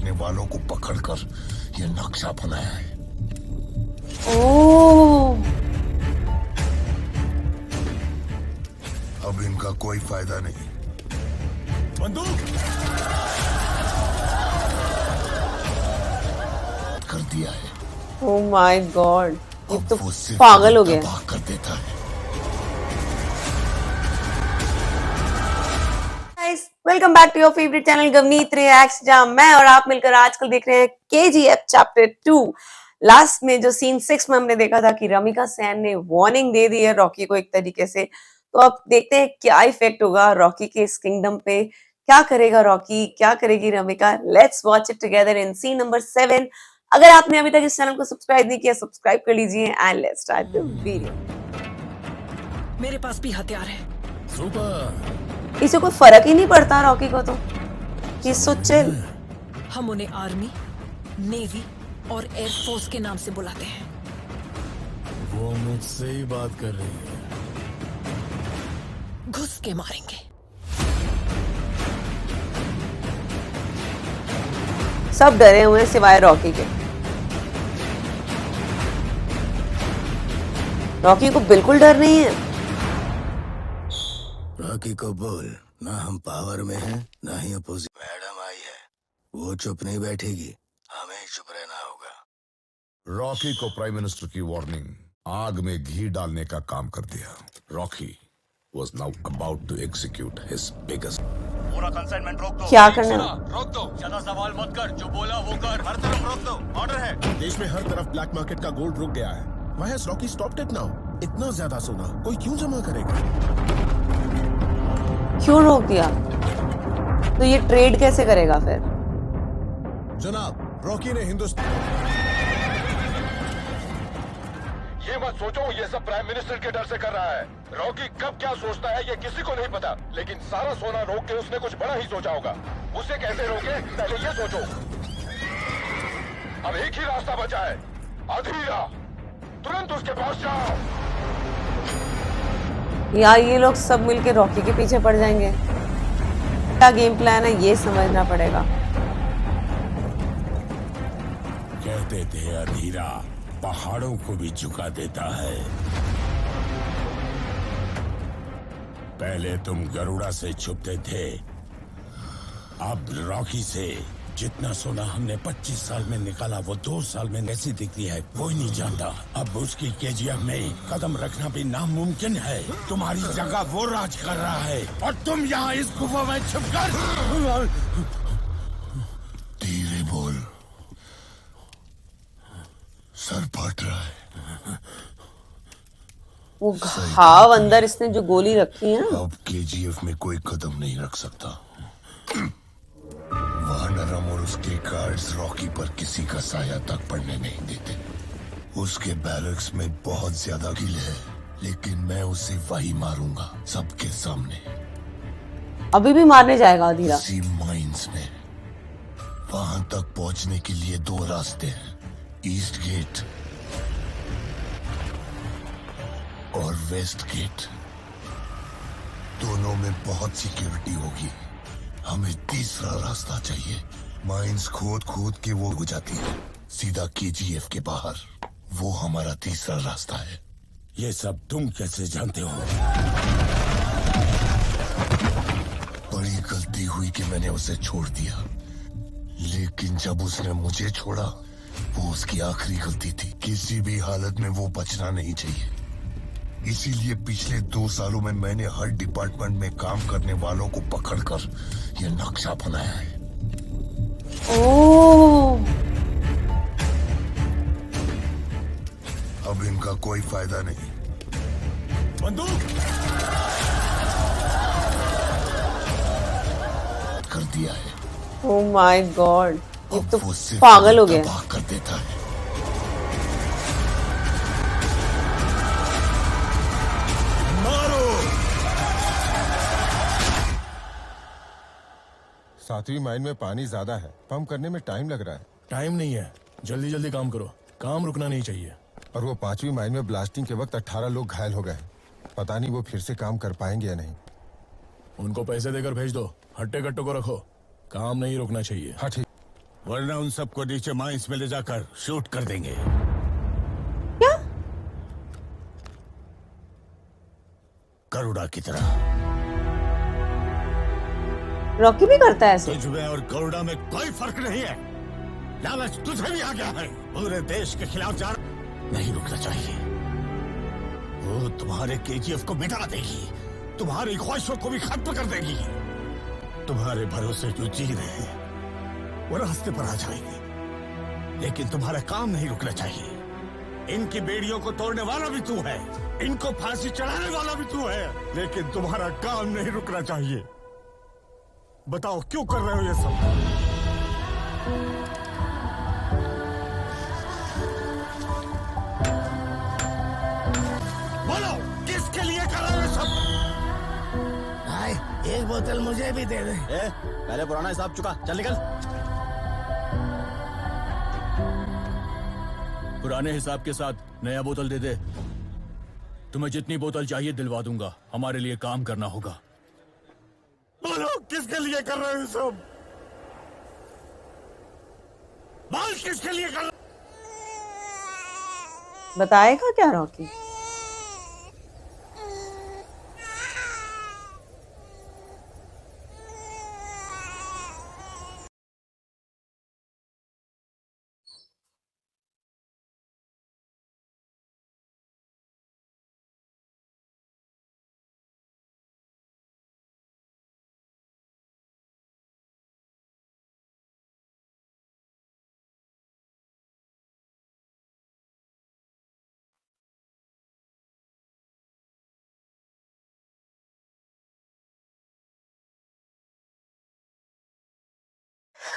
करने वालों को पकड़कर ये नक्शा बनाया है। ओह, अब इनका कोई फायदा नहीं। बंदूक कर दिया है। ओह माय गॉड, ये अब तो वो सिर्फ पागल हो गया। तबाह कर देता है। Welcome back to your favourite channel Gavneet reacts, जहां मैं और आप मिलकर आजकल देख रहे हैं केजीएफ चैप्टर 2। लास्ट में जो सीन 6 में हमने देखा था कि रमिका सेन ने वार्निंग दे दी है रॉकी को एक तरीके से, तो अब देखते हैं क्या इफेक्ट होगा रॉकी के इस किंगडम पे। क्या करेगा रॉकी, क्या करेगी Ramika? Let's watch it together in scene number 7। अगर आपने अभी तक इस चैनल को सब्सक्राइब नहीं किया, सब्सक्राइब कर लीजिए and let's start the video. मेरे पास भी हथियार है। सुपर। इसे कोई फर्क ही नहीं पड़ता रॉकी को, तो ही सो चिल। हम उन्हें आर्मी, नेवी और एयरफोर्स के नाम से बुलाते हैं। वो मुझसे ही बात कर रही है। घुस के मारेंगे। सब डरे हुए हैं सिवाय रॉकी के। रॉकी को बिल्कुल डर नहीं है। रॉकी को बोल, ना हम पावर में हैं, ना ही अपोजिट। मैडम आई है, वो चुप नहीं बैठेगी, हमें ही चुप रहना होगा। रॉकी को प्राइम मिनिस्टर की वार्निंग आग में घी डालने का काम कर दिया। Rocky was now about to execute his biggest। पूरा कंसाइनमेंट रोक दो। क्या करना? रोक दो, ज्यादा सवाल मत कर, जो बोला वो कर, हर तरफ रोक दो, ऑर्डर है। देश में हर तरफ ब्लैक मार्केट का गोल्ड रुक गया है। Why has Rocky stopped it now? इतना ज्यादा सोना कोई क्यों जमा करेगा? क्यों रोक दिया? तो ये ट्रेड कैसे करेगा फिर? जनाब, रॉकी ने हिंदुस्तान। ये मत सोचो ये सब प्राइम मिनिस्टर के डर से कर रहा है। रॉकी कब क्या सोचता है ये किसी को नहीं पता, लेकिन सारा सोना रोक के उसने कुछ बड़ा ही सोचा होगा। उसे कैसे रोके, पहले ये सोचो। अब एक ही रास्ता बचा है, अधीरा। तुरंत उसके पास जाओ। या ये लोग सब मिलके रॉकी के पीछे पड़ जाएंगे? क्या गेम प्लान है ये समझना पड़ेगा। कहते थे अधीरा पहाड़ों को भी झुका देता है। पहले तुम गरुड़ा से छुपते थे, अब रॉकी से। जितना सोना हमने 25 साल में निकाला वो 2 साल में कैसी दिखती है कोई नहीं जानता। अब उसकी केजीएफ में कदम रखना भी नामुमकिन है। तुम्हारी जगह वो राज कर रहा है और तुम यहाँ इस गुफा में छुपकर। धीरे बोल, सर फट रहा है। वो घाव अंदर इसने जो गोली रखी है ना। अब केजीएफ में कोई कदम नहीं रख सकता। वानरम और उसके गार्ड्स रॉकी पर किसी का साया तक पड़ने नहीं देते। उसके बैरक्स में बहुत ज्यादा किल है, लेकिन मैं उसे वही मारूंगा सबके सामने। अभी भी मारने जाएगा अधीरा? इसी माइंस में। वहां तक पहुंचने के लिए 2 रास्ते हैं, ईस्ट गेट और वेस्ट गेट। दोनों में बहुत सिक्योरिटी होगी। हमें तीसरा रास्ता चाहिए। माइंस खोद खोद के वो हो जाती है सीधा केजीएफ के बाहर। वो हमारा तीसरा रास्ता है। ये सब तुम कैसे जानते हो? बड़ी गलती हुई कि मैंने उसे छोड़ दिया, लेकिन जब उसने मुझे छोड़ा वो उसकी आखिरी गलती थी। किसी भी हालत में वो बचना नहीं चाहिए। इसीलिए पिछले 2 सालों में मैंने हर डिपार्टमेंट में काम करने वालों को पकड़कर ये नक्शा बनाया है। ओह, अब इनका कोई फायदा नहीं। बंदूक कर दिया है। ओह माय गॉड, ये अब तो वो सिर्फ पागल हो गया। तबाह कर देता है। मारो। 7वीं माइन में पानी ज्यादा है, पंप करने में टाइम लग रहा है। टाइम नहीं है, जल्दी जल्दी काम करो, काम रुकना नहीं चाहिए। और वो 5वीं माइन में ब्लास्टिंग के वक्त 18 लोग घायल हो गए। पता नहीं वो फिर से काम कर पाएंगे या नहीं। उनको पैसे देकर भेज दो, हट्टे कट्टों को रखो, काम नहीं रुकना चाहिए। हाँ ठीक। वरना उन सबको नीचे माइंस में ले जाकर शूट कर देंगे। क्या? गरुड़ा की तरह। रॉकी भी करता है ऐसे? तुझ में और गरुड़ा में कोई फर्क नहीं है। लालच तुझे भी आ गया है। पूरे देश के खिलाफ जा नहीं रुकना चाहिए। वो तुम्हारे केजीएफ को मिटा देगी, तुम्हारी ख्वाहिशों को भी खत्म कर देगी। तुम्हारे भरोसे जो जी रहे हैं वो रास्ते पर आ जाएंगे, लेकिन तुम्हारा काम नहीं रुकना चाहिए। इनकी बेड़ियों को तोड़ने वाला भी तू है, इनको फांसी चढ़ाने वाला भी तू है, लेकिन तुम्हारा काम नहीं रुकना चाहिए। बताओ क्यों कर रहे हो ये सब? बोलो किसके लिए कर रहे हो ये सब? भाई एक बोतल मुझे भी दे दे। पहले पुराना हिसाब चुका, चल निकल। पुराने हिसाब के साथ नया बोतल दे दे। तुम्हें जितनी बोतल चाहिए दिलवा दूंगा। हमारे लिए काम करना होगा। बोलो किसके लिए कर रहे हो ये सब? बोल किसके लिए कर रहे हो? बताएगा क्या रॉकी?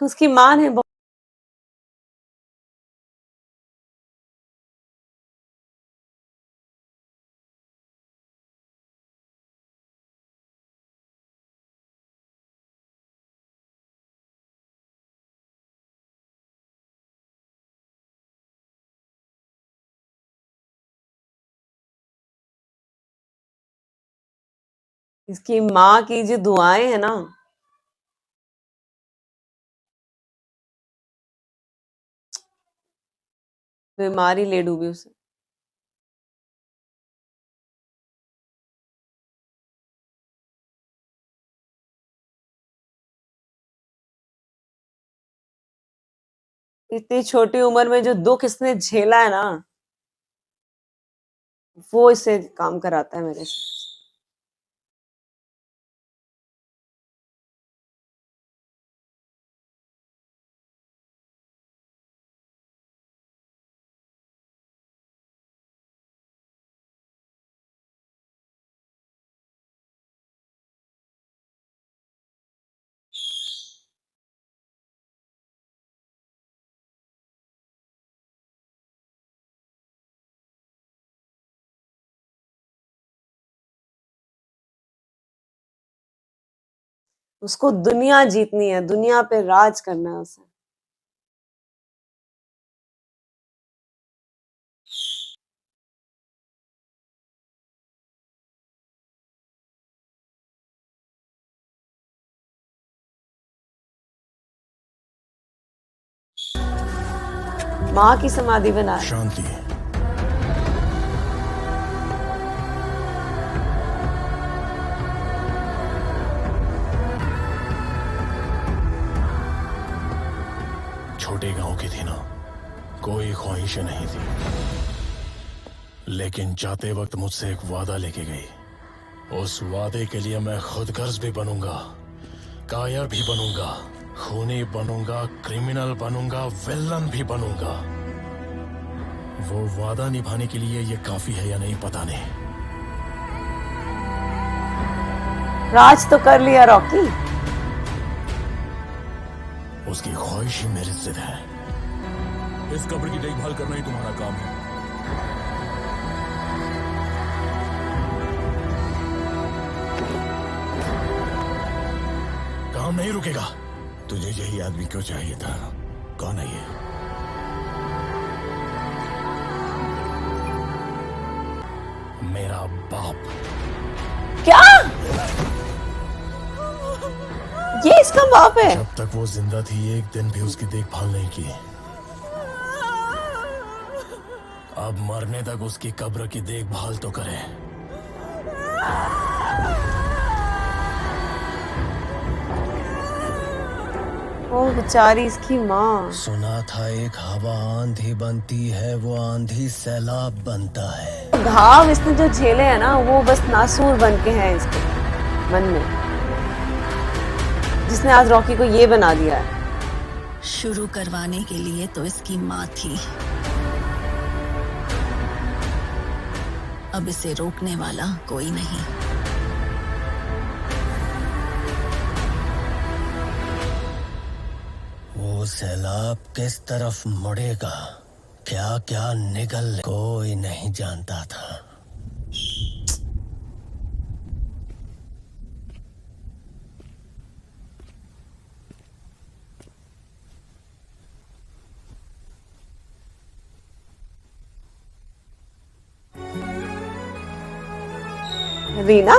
उसकी मां ने इसकी माँ की जो दुआएं है ना, बीमारी ले डूबी उसे। इतनी छोटी उम्र में जो दुख इसने झेला है ना, वो इसे काम कराता है मेरे से। उसको दुनिया जीतनी है, दुनिया पे राज करना है उसे। माँ की समाधि बना है। शांति। छोटे गांव की थी ना, कोई ख्वाहिशें नहीं थी, लेकिन जाते वक्त मुझसे एक वादा लेके गई। उस वादे के लिए मैं खुद गर्ज भी बनूंगा, कायर भी बनूंगा, खूनी बनूंगा, क्रिमिनल बनूंगा, विलन भी बनूंगा। वो वादा निभाने के लिए ये काफी है या नहीं पता नहीं। राज तो कर लिया रॉकी। उसकी ख्वाहिश ही मेरी जिद है। इस कब्र की देखभाल करना ही तुम्हारा काम है। काम नहीं रुकेगा। तुझे यही आदमी क्यों चाहिए था? कौन है ये? मेरा बाप। क्या? ये इसका बाप है। जब तक वो जिंदा थी एक दिन भी उसकी देखभाल नहीं की। अब मरने तक उसकी कब्र की देखभाल तो करे। ओ बेचारी इसकी माँ। सुना था एक हवा आंधी बनती है, वो आंधी सैलाब बनता है। घाव इसने जो झेले हैं ना, वो बस नासूर बन के हैं इसके मन में, जिसने आज रॉकी को ये बना दिया है। शुरू करवाने के लिए तो इसकी माँ थी, अब इसे रोकने वाला कोई नहीं। वो सैलाब किस तरफ मुड़ेगा, क्या क्या निकल कोई नहीं जानता था। रीना,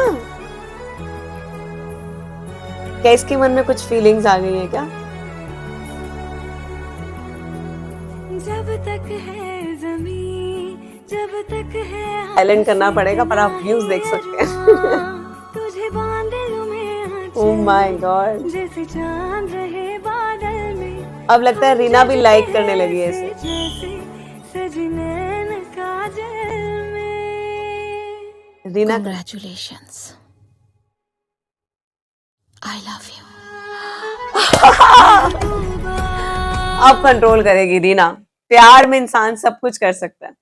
क्या इसके मन में कुछ फीलिंग्स आ गई है क्या? जब तक है ज़मीं, जब तक है साइलेंट करना पड़ेगा, पर आप व्यूज देख सकते हैं। तुझे बांध लूं मैं ओह माय गॉड, जैसे चांद रहे बादल में। अब लगता है रीना भी लाइक करने लगी है इसे। जैसे सजनैन काजल में। Reena Congratulations. I love you. अब कंट्रोल करेगी रीना। प्यार में इंसान सब कुछ कर सकता है।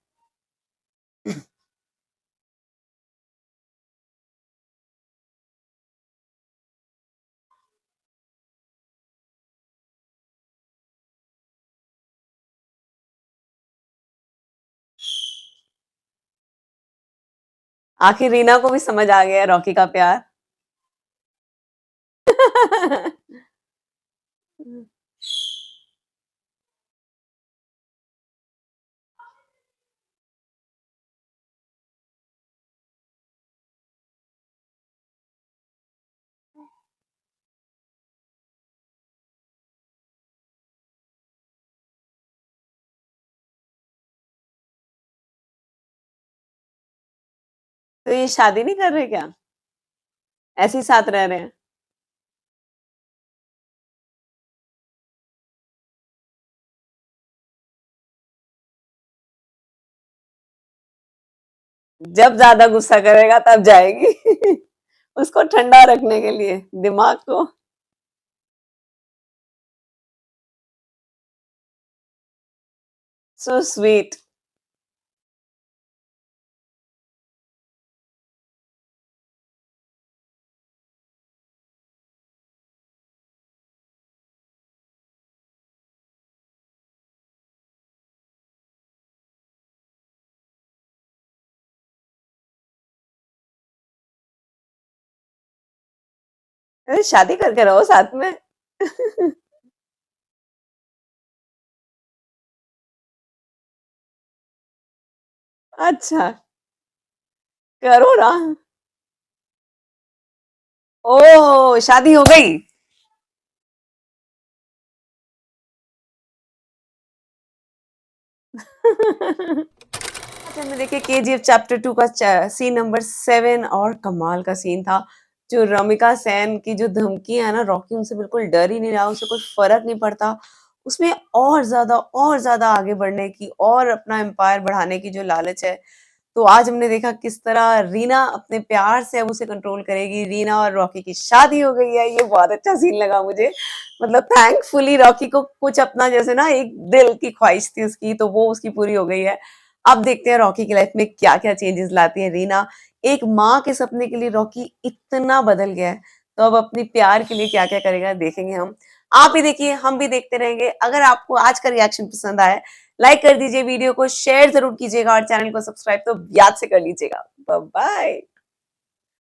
आखिर रीना को भी समझ आ गया रॉकी का प्यार। तो ये शादी नहीं कर रहे क्या? ऐसे ही साथ रह रहे हैं? जब ज्यादा गुस्सा करेगा तब जाएगी। उसको ठंडा रखने के लिए दिमाग को। So sweet. अरे शादी करके रहो साथ में। अच्छा, करो ना। ओ शादी हो गई। हमने देखिए केजीएफ चैप्टर 2 का सीन नंबर 7 और कमाल का सीन था। जो रमिका सेन की जो धमकी है ना, रॉकी उनसे बिल्कुल डर ही नहीं रहा, उसे कोई फर्क नहीं पड़ता। उसमें और ज्यादा आगे बढ़ने की और अपना एम्पायर बढ़ाने की जो लालच है। तो आज हमने देखा किस तरह रीना अपने प्यार से अब उसे कंट्रोल करेगी। रीना और रॉकी की शादी हो गई है। ये बहुत अच्छा सीन लगा मुझे। मतलब थैंकफुली रॉकी को कुछ अपना जैसे ना एक दिल की ख्वाहिश थी उसकी, तो वो उसकी पूरी हो गई है। अब देखते हैं रॉकी की लाइफ में क्या-क्या चेंजेस लाती है रीना। एक माँ के सपने के लिए रॉकी इतना बदल गया है, तो अब अपनी प्यार के लिए क्या-क्या करेगा देखेंगे हम। आप भी देखिए, हम भी देखते रहेंगे। अगर आपको आज का रिएक्शन पसंद आया, लाइक कर दीजिए वीडियो को, शेयर जरूर कीजिएगा और चैनल को सब्सक्राइब तो याद से कर लीजिएगा। Bye bye.